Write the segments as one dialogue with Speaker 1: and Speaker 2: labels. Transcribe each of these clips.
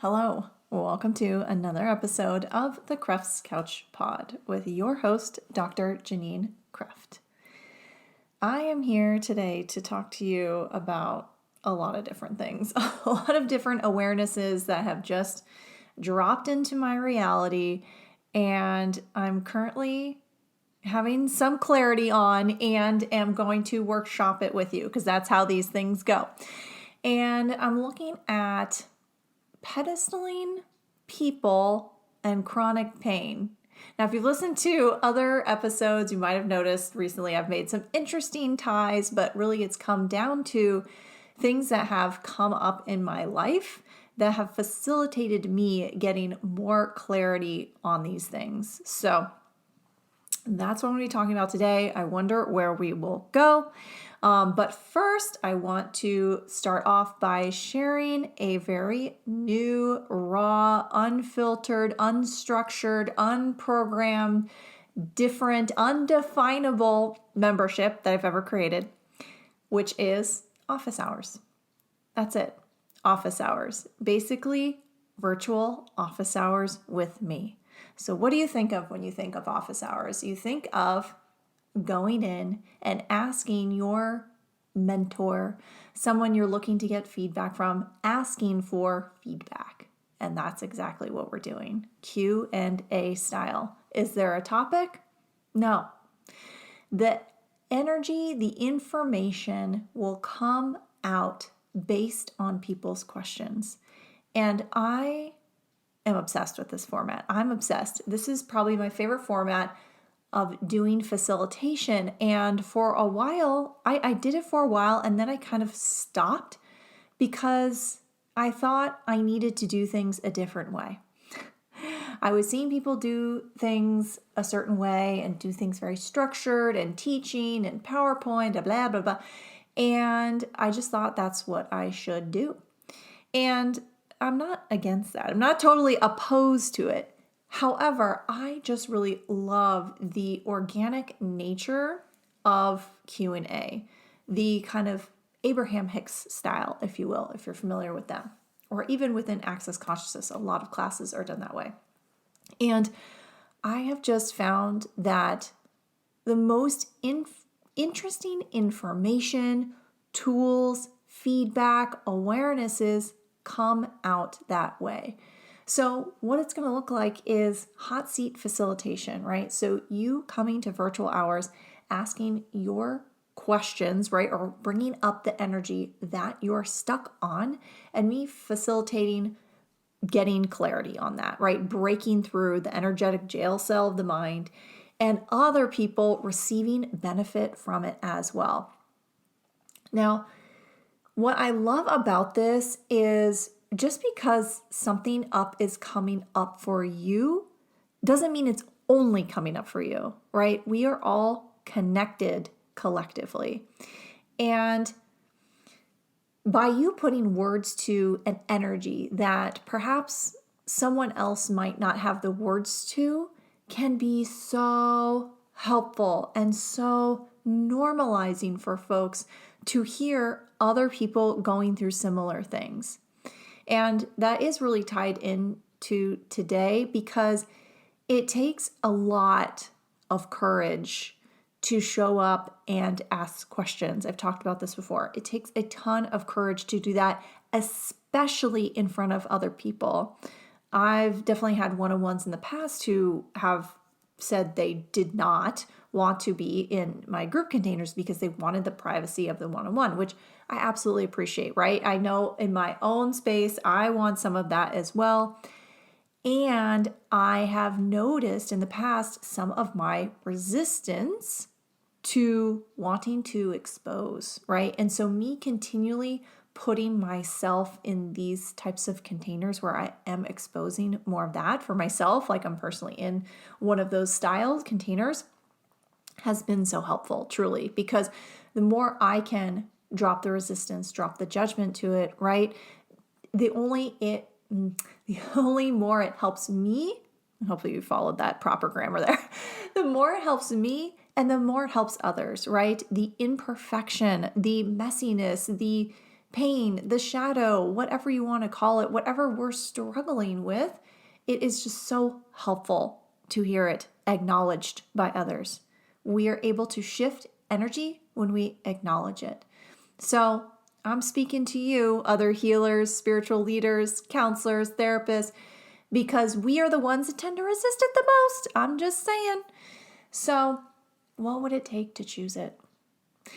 Speaker 1: Hello, welcome to another episode of the Kreft's Couch Pod with your host, Dr. Janine Kreft. I am here today to talk to you about a lot of different things, a lot of different awarenesses that have just dropped into my reality, and I'm currently having some clarity on and am going to workshop it with you because that's how these things go. And I'm looking at pedestaling people and chronic pain. Now, if you've listened to other episodes, you might have noticed recently I've made some interesting ties, but really it's come down to things that have come up in my life that have facilitated me getting more clarity on these things. So that's what I'm going to be talking about today. I wonder where we will go. But first, I want to start off by sharing a very new, raw, unfiltered, unstructured, unprogrammed, different, undefinable membership that I've ever created, which is office hours. That's it. Office hours. Basically, virtual office hours with me. So what do you think of when you think of office hours? You think of going in and asking your mentor, someone you're looking to get feedback from, asking for feedback. And that's exactly what we're doing. Q&A style. Is there a topic? No. The energy, the information will come out based on people's questions. And I am obsessed with this format. I'm obsessed. This is probably my favorite format of doing facilitation. And for a while, I did it for a while and then I kind of stopped because I thought I needed to do things a different way. I was seeing people do things a certain way and do things very structured and teaching and PowerPoint, blah, blah, blah. And I just thought that's what I should do. And I'm not against that. I'm not totally opposed to it. However, I just really love the organic nature of Q&A, the kind of Abraham Hicks style, if you will, if you're familiar with them, or even within Access Consciousness, a lot of classes are done that way. And I have just found that the most interesting information, tools, feedback, awarenesses come out that way. So what it's going to look like is hot seat facilitation, right? So you coming to virtual hours, asking your questions, right? Or bringing up the energy that you're stuck on and me facilitating getting clarity on that, right? Breaking through the energetic jail cell of the mind and other people receiving benefit from it as well. Now, what I love about this is just because something up is coming up for you doesn't mean it's only coming up for you, right? We are all connected collectively. And by you putting words to an energy that perhaps someone else might not have the words to can be so helpful and so normalizing for folks to hear other people going through similar things. And that is really tied into today because it takes a lot of courage to show up and ask questions. I've talked about this before. It takes a ton of courage to do that, especially in front of other people. I've definitely had one-on-ones in the past who have said they did not want to be in my group containers because they wanted the privacy of the one-on-one, which I absolutely appreciate, right? I know in my own space, I want some of that as well. And I have noticed in the past some of my resistance to wanting to expose, right? And so me continually putting myself in these types of containers where I am exposing more of that for myself, like I'm personally in one of those style containers, has been so helpful, truly, because the more I can drop the resistance, drop the judgment to it, right? The only more it helps me, hopefully you followed that proper grammar there, the more it helps me and the more it helps others, right? The imperfection, the messiness, the pain, the shadow, whatever you want to call it, whatever we're struggling with, it is just so helpful to hear it acknowledged by others. We are able to shift energy when we acknowledge it. So I'm speaking to you, other healers, spiritual leaders, counselors, therapists, because we are the ones that tend to resist it the most. I'm just saying. So what would it take to choose it?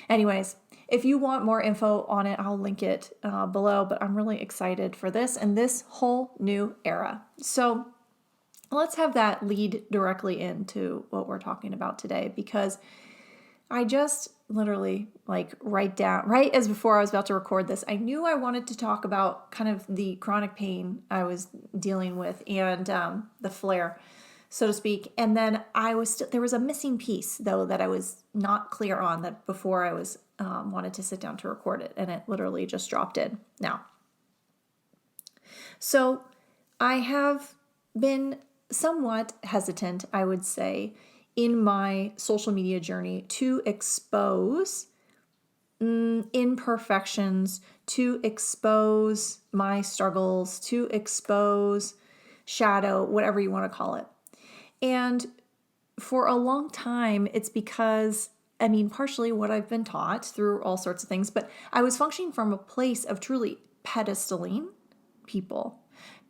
Speaker 1: Anyways, if you want more info on it, I'll link it below, but I'm really excited for this and this whole new era. So let's have that lead directly into what we're talking about today, because I just literally right as before I was about to record this, I knew I wanted to talk about kind of the chronic pain I was dealing with and the flare, so to speak. And then there was a missing piece though that I was not clear on that before I was wanted to sit down to record it, and it literally just dropped in now. So I have been somewhat hesitant, I would say, in my social media journey to expose imperfections, to expose my struggles, to expose shadow, whatever you want to call it. And for a long time, it's because, partially what I've been taught through all sorts of things, but I was functioning from a place of truly pedestaling people,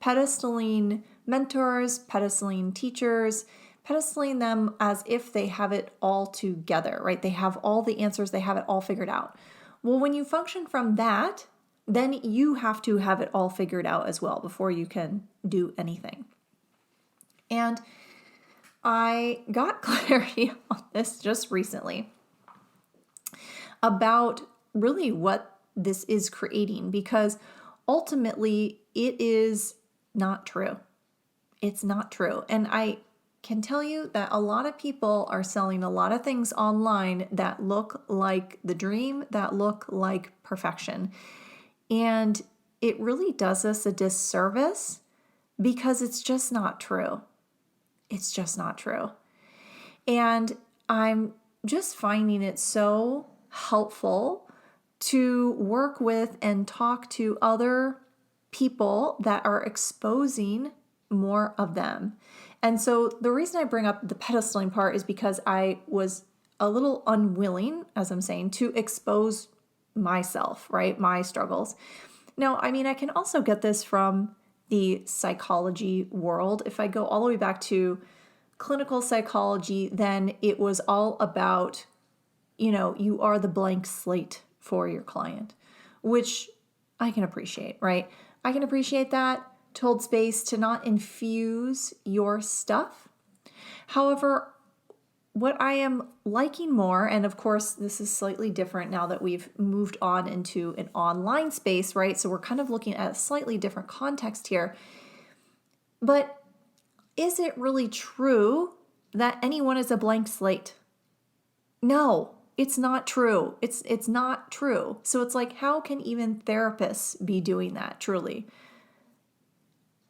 Speaker 1: pedestaling mentors, pedestaling teachers, pedestaling them as if they have it all together, right? They have all the answers, they have it all figured out. Well, when you function from that, then you have to have it all figured out as well before you can do anything. And I got clarity on this just recently about really what this is creating, because ultimately it is not true. It's not true. And I can tell you that a lot of people are selling a lot of things online that look like the dream, that look like perfection. And it really does us a disservice because it's just not true. It's just not true. And I'm just finding it so helpful to work with and talk to other people that are exposing more of them. And so the reason I bring up the pedestaling part is because I was a little unwilling, as I'm saying, to expose myself, right? My struggles. Now, I can also get this from the psychology world. If I go all the way back to clinical psychology, then it was all about, you are the blank slate for your client, which I can appreciate, right? I can appreciate that, to hold space, to not infuse your stuff. However, what I am liking more, and of course, this is slightly different now that we've moved on into an online space, right? So we're kind of looking at a slightly different context here. But is it really true that anyone is a blank slate? No, it's not true. It's not true. So it's like, how can even therapists be doing that truly?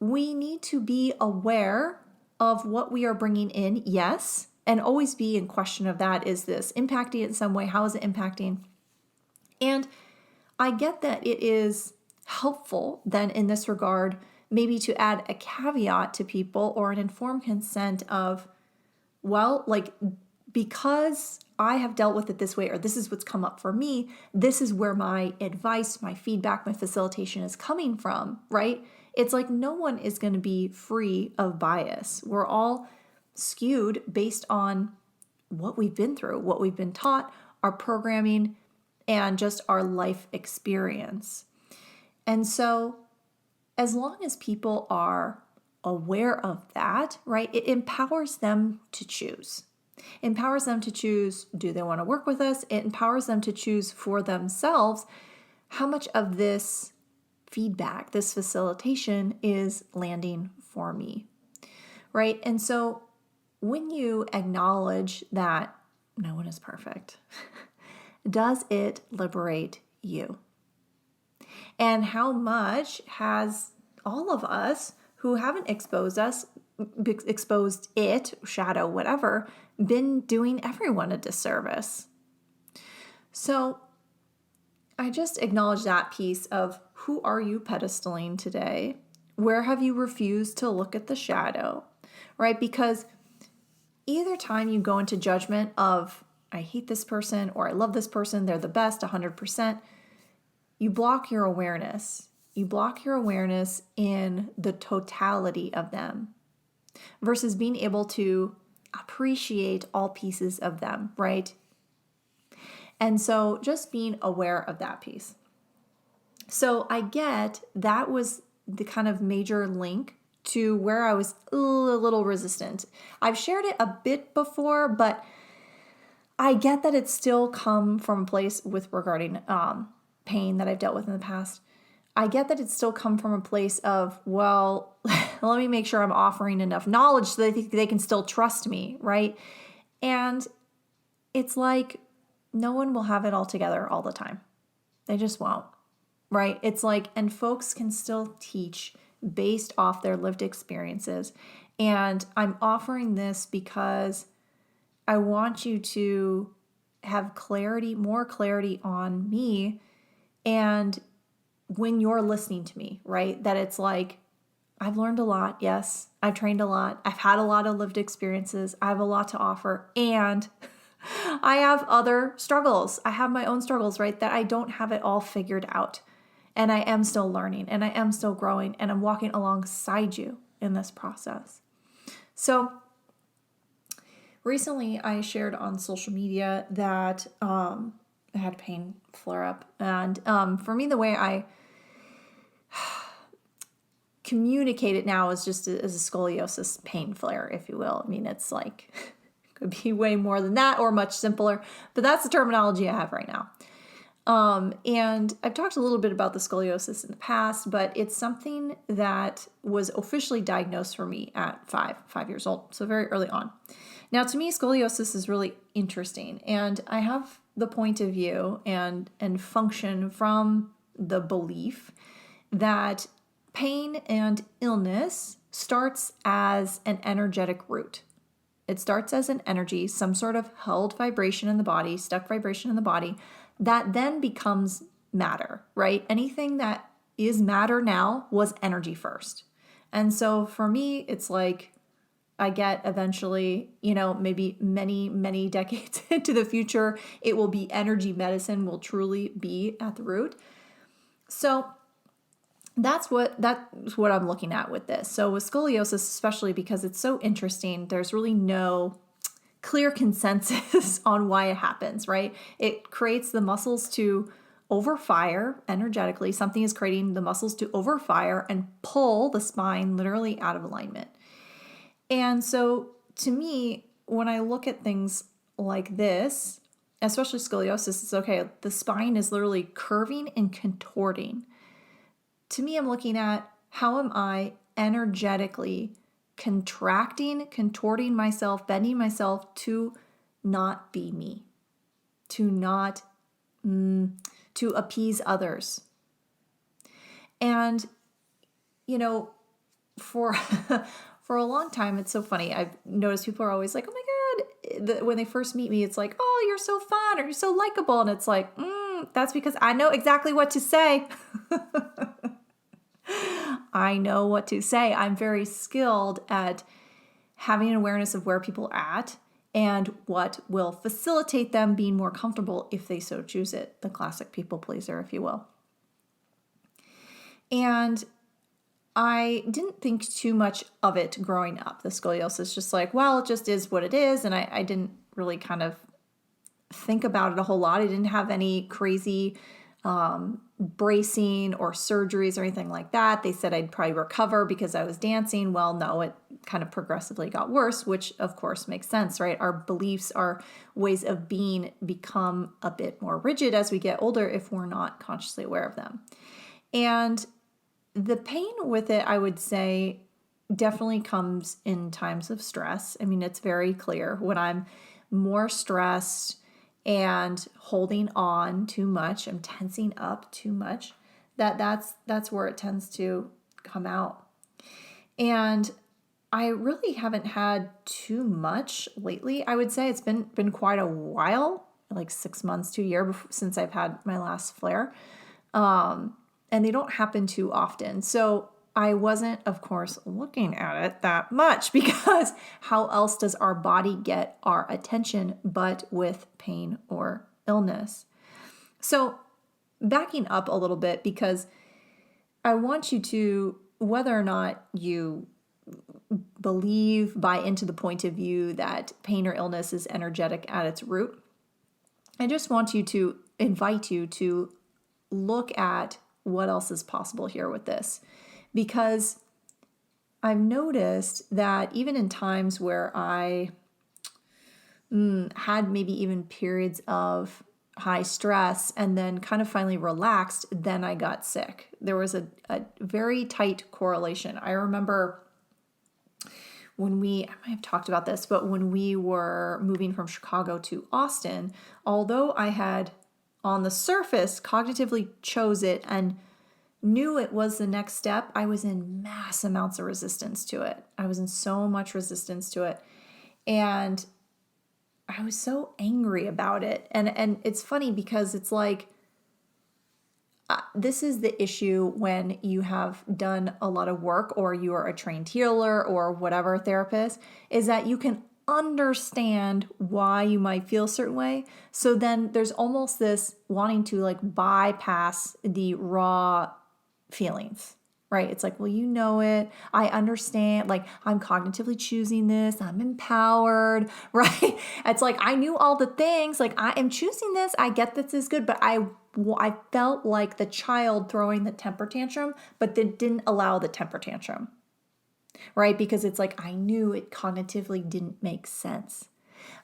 Speaker 1: We need to be aware of what we are bringing in, yes, and always be in question of that. Is this impacting it in some way? How is it impacting? And I get that it is helpful then in this regard, maybe to add a caveat to people or an informed consent of, because I have dealt with it this way, or this is what's come up for me, this is where my advice, my feedback, my facilitation is coming from, right? It's like no one is going to be free of bias. We're all skewed based on what we've been through, what we've been taught, our programming, and just our life experience. And so as long as people are aware of that, right, it empowers them to choose. It empowers them to choose, do they want to work with us? It empowers them to choose for themselves how much of this feedback, this facilitation is landing for me, right? And so when you acknowledge that no one is perfect, does it liberate you? And how much has all of us who haven't exposed it, shadow, whatever, been doing everyone a disservice? So I just acknowledge that piece of who are you pedestaling today? Where have you refused to look at the shadow, right? Because either time you go into judgment of, I hate this person or I love this person, they're the best, 100%, you block your awareness. You block your awareness in the totality of them versus being able to appreciate all pieces of them, right? And so just being aware of that piece. So I get that was the kind of major link to where I was a little resistant. I've shared it a bit before, but I get that it's still come from a place with regarding pain that I've dealt with in the past. I get that it's still come from a place of, well, let me make sure I'm offering enough knowledge so that they can still trust me, right? And it's like no one will have it all together all the time. They just won't, right? It's like, and folks can still teach based off their lived experiences. And I'm offering this because I want you to have clarity, more clarity on me. And when you're listening to me, right, that it's like, I've learned a lot. Yes, I've trained a lot. I've had a lot of lived experiences. I have a lot to offer. And I have other struggles. I have my own struggles, right, that I don't have it all figured out. And I am still learning and I am still growing and I'm walking alongside you in this process. So recently I shared on social media that I had pain flare up. And for me, the way I communicate it now is just as a scoliosis pain flare, if you will. I mean, it's like, could be way more than that or much simpler, but that's the terminology I have right now. And I've talked a little bit about the scoliosis in the past, but it's something that was officially diagnosed for me at 5 years old. So very early on. Now, to me, scoliosis is really interesting, and I have the point of view and function from the belief that pain and illness starts as an energetic root. It starts as an energy, some sort of held vibration in the body, stuck vibration in the body, that then becomes matter, right? Anything that is matter now was energy first. And so for me, it's like I get eventually, maybe many, many decades into the future, it will be energy medicine will truly be at the root. So that's what I'm looking at with this. So with scoliosis, especially because it's so interesting, there's really no clear consensus on why it happens, right? It creates the muscles to overfire energetically. Something is creating the muscles to overfire and pull the spine literally out of alignment. And so to me, when I look at things like this, especially scoliosis, it's okay. The spine is literally curving and contorting. To me, I'm looking at how am I energetically contracting, contorting myself, bending myself to not be me, to appease others. And, for for a long time, it's so funny. I've noticed people are always like, oh my God, when they first meet me, it's like, oh, you're so fun or you're so likable. And it's like, that's because I know exactly what to say. I know what to say. I'm very skilled at having an awareness of where people are at and what will facilitate them being more comfortable if they so choose it. The classic people pleaser, if you will. And I didn't think too much of it growing up. The scoliosis, just like, well, it just is what it is. And I didn't really kind of think about it a whole lot. I didn't have any crazy bracing or surgeries or anything like that. They said I'd probably recover because I was dancing. Well, no, it kind of progressively got worse, which of course makes sense, right? Our beliefs, our ways of being become a bit more rigid as we get older if we're not consciously aware of them. And the pain with it, I would say, definitely comes in times of stress. I mean, it's very clear when I'm more stressed and holding on too much, I'm tensing up too much, that's where it tends to come out. And I really haven't had too much lately. I would say it's been quite a while like 6 months to a year since I've had my last flare. And they don't happen too often. So I wasn't, of course, looking at it that much because how else does our body get our attention but with pain or illness? So backing up a little bit, because I want you to, whether or not you buy into the point of view that pain or illness is energetic at its root, I just want you to invite you to look at what else is possible here with this. Because I've noticed that even in times where I had maybe even periods of high stress and then kind of finally relaxed, then I got sick. There was a very tight correlation. I remember I might have talked about this, but when we were moving from Chicago to Austin, although I had on the surface cognitively chose it and knew it was the next step, I was in mass amounts of resistance to it. I was in so much resistance to it. And I was so angry about it. And it's funny because it's like, this is the issue when you have done a lot of work or you are a trained healer or whatever therapist, is that you can understand why you might feel a certain way. So then there's almost this wanting to like bypass the raw feelings, right? It's like, well, you know it. I understand. Like, I'm cognitively choosing this. I'm empowered, right? It's like, I knew all the things. Like, I am choosing this. I get this is good. But I felt like the child throwing the temper tantrum, but then didn't allow the temper tantrum, right? Because it's like, I knew it cognitively didn't make sense,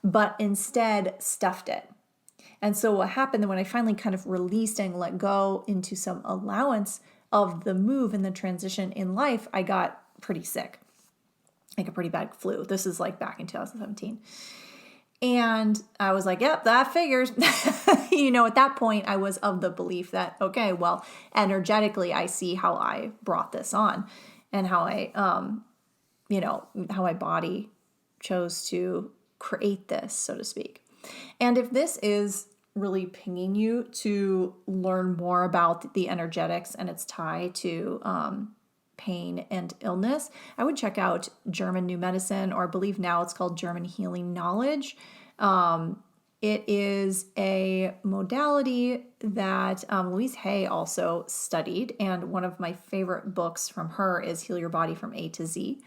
Speaker 1: but instead stuffed it. And so what happened when I finally kind of released and let go into some allowance of the move and the transition in life, I got pretty sick, like a pretty bad flu. This is like back in 2017. And I was like, yep, that figures. At that point, I was of the belief that, okay, well, energetically, I see how I brought this on and how how my body chose to create this, so to speak. And if this is really pinging you to learn more about the energetics and its tie to pain and illness, I would check out German New Medicine, or I believe now it's called German Healing Knowledge. It is a modality that Louise Hay also studied, and one of my favorite books from her is Heal Your Body from A to Z,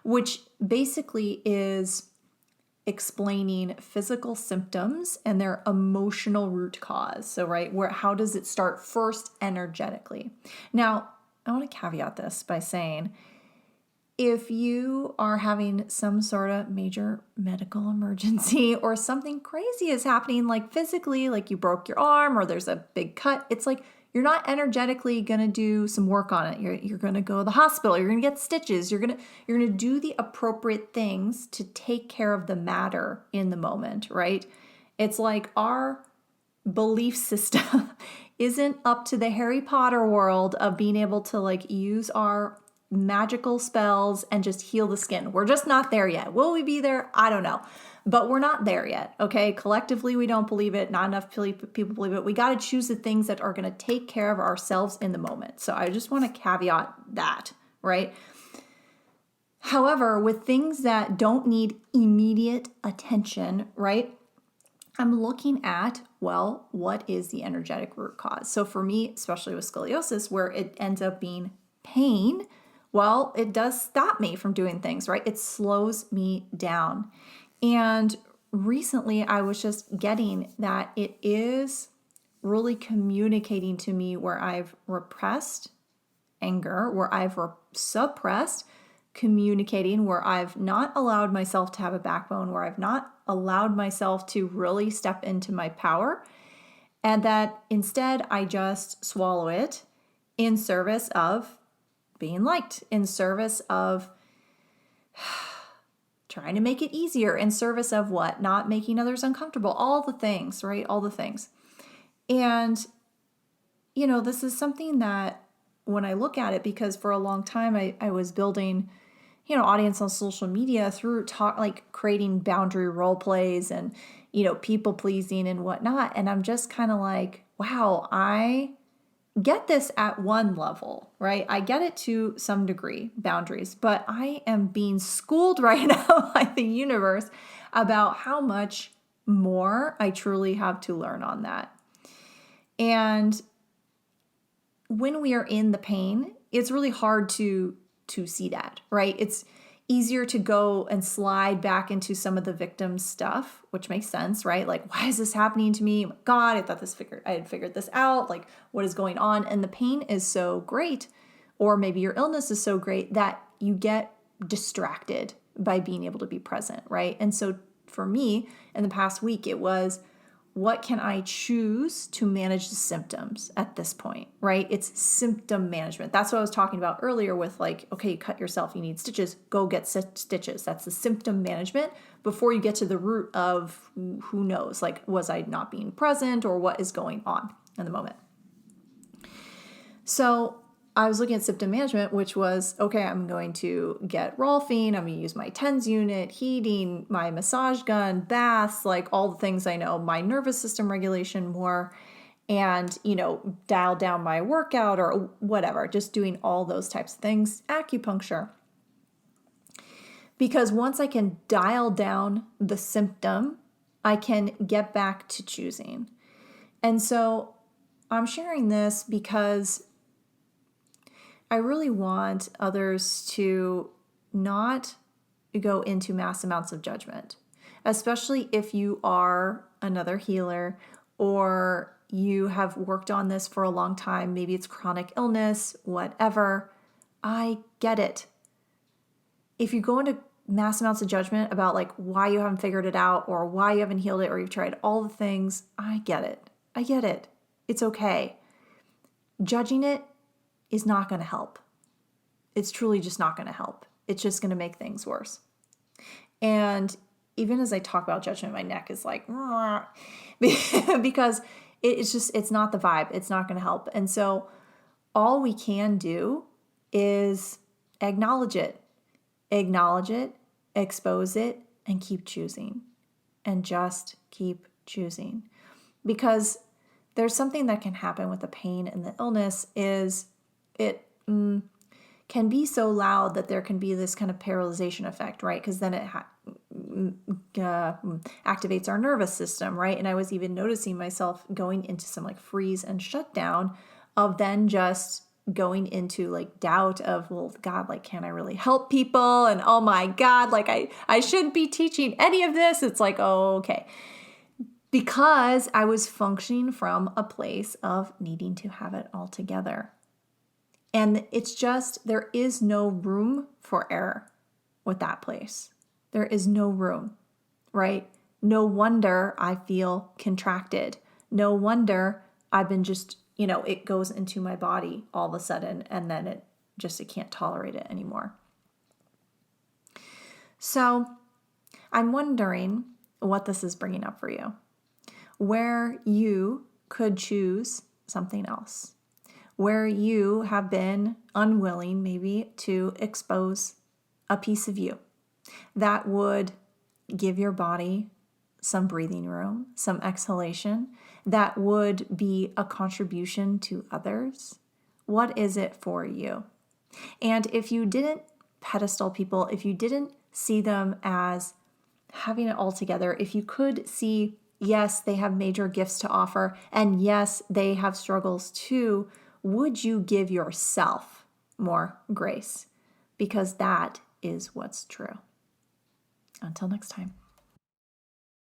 Speaker 1: which basically is explaining physical symptoms and their emotional root cause. So, right, how does it start first energetically? Now, I want to caveat this by saying, if you are having some sort of major medical emergency or something crazy is happening, like physically, like you broke your arm or there's a big cut, it's like you're not energetically going to do some work on it. You're going to go to the hospital. You're going to get stitches. You're going to do the appropriate things to take care of the matter in the moment, right? It's like our belief system isn't up to the Harry Potter world of being able to like use our magical spells and just heal the skin. We're just not there yet. Will we be there? I don't know. But we're not there yet, okay? Collectively, we don't believe it. Not enough people believe it. We got to choose the things that are going to take care of ourselves in the moment. So I just want to caveat that, right? However, with things that don't need immediate attention, right? I'm looking at, well, what is the energetic root cause? So for me, especially with scoliosis, where it ends up being pain, well, it does stop me from doing things, right? It slows me down. And recently I was just getting that it is really communicating to me where I've repressed anger, where I've suppressed communicating, where I've not allowed myself to have a backbone, where I've not allowed myself to really step into my power, and that instead I just swallow it in service of being liked, in service of trying to make it easier, in service of what? Not making others uncomfortable, all the things, right? All the things. And, this is something that when I look at it, because for a long time I was building audience on social media through creating boundary role plays and, people pleasing and whatnot. And I'm just kind of like, wow, I get this at one level, right? I get it to some degree, boundaries, but I am being schooled right now by the universe about how much more I truly have to learn on that. And when we are in the pain, it's really hard to see that, right? It's easier to go and slide back into some of the victim stuff, which makes sense, right? Like, why is this happening to me? Oh my God, I had figured this out. Like, what is going on? And the pain is so great, or maybe your illness is so great that you get distracted by being able to be present, right? And so for me, in the past week, it was, what can I choose to manage the symptoms at this point, right? It's symptom management. That's what I was talking about earlier with like, okay, cut yourself, you need stitches, go get stitches. That's the symptom management before you get to the root of who knows, like, was I not being present or what is going on in the moment? So I was looking at symptom management, which was, okay, I'm going to get Rolfing, I'm going to use my TENS unit, heating, my massage gun, baths, like all the things I know, my nervous system regulation more, and, dial down my workout or whatever, just doing all those types of things, acupuncture. Because once I can dial down the symptom, I can get back to choosing. And so I'm sharing this because I really want others to not go into mass amounts of judgment, especially if you are another healer or you have worked on this for a long time. Maybe it's chronic illness, whatever. I get it. If you go into mass amounts of judgment about like why you haven't figured it out or why you haven't healed it or you've tried all the things, I get it. I get it. It's okay. Judging it is not going to help. It's truly just not going to help. It's just going to make things worse. And even as I talk about judgment, my neck is like, because it's not the vibe. It's not going to help. And so all we can do is acknowledge it, expose it, and keep choosing. And just keep choosing. Because there's something that can happen with the pain and the illness is it can be so loud that there can be this kind of paralyzation effect, right? Because then it activates our nervous system, right? And I was even noticing myself going into some like freeze and shutdown of then just going into like doubt of, well, God, like, can I really help people? And oh my God, like I shouldn't be teaching any of this. It's like, oh, okay. Because I was functioning from a place of needing to have it all together. And it's just, there is no room for error with that place. There is no room, right? No wonder I feel contracted. No wonder I've been just, it goes into my body all of a sudden and then it can't tolerate it anymore. So I'm wondering what this is bringing up for you, where you could choose something else, where you have been unwilling maybe to expose a piece of you that would give your body some breathing room, some exhalation, that would be a contribution to others. What is it for you? And if you didn't pedestal people, if you didn't see them as having it all together, if you could see, yes, they have major gifts to offer, and yes, they have struggles too, would you give yourself more grace? Because that is what's true. Until next time.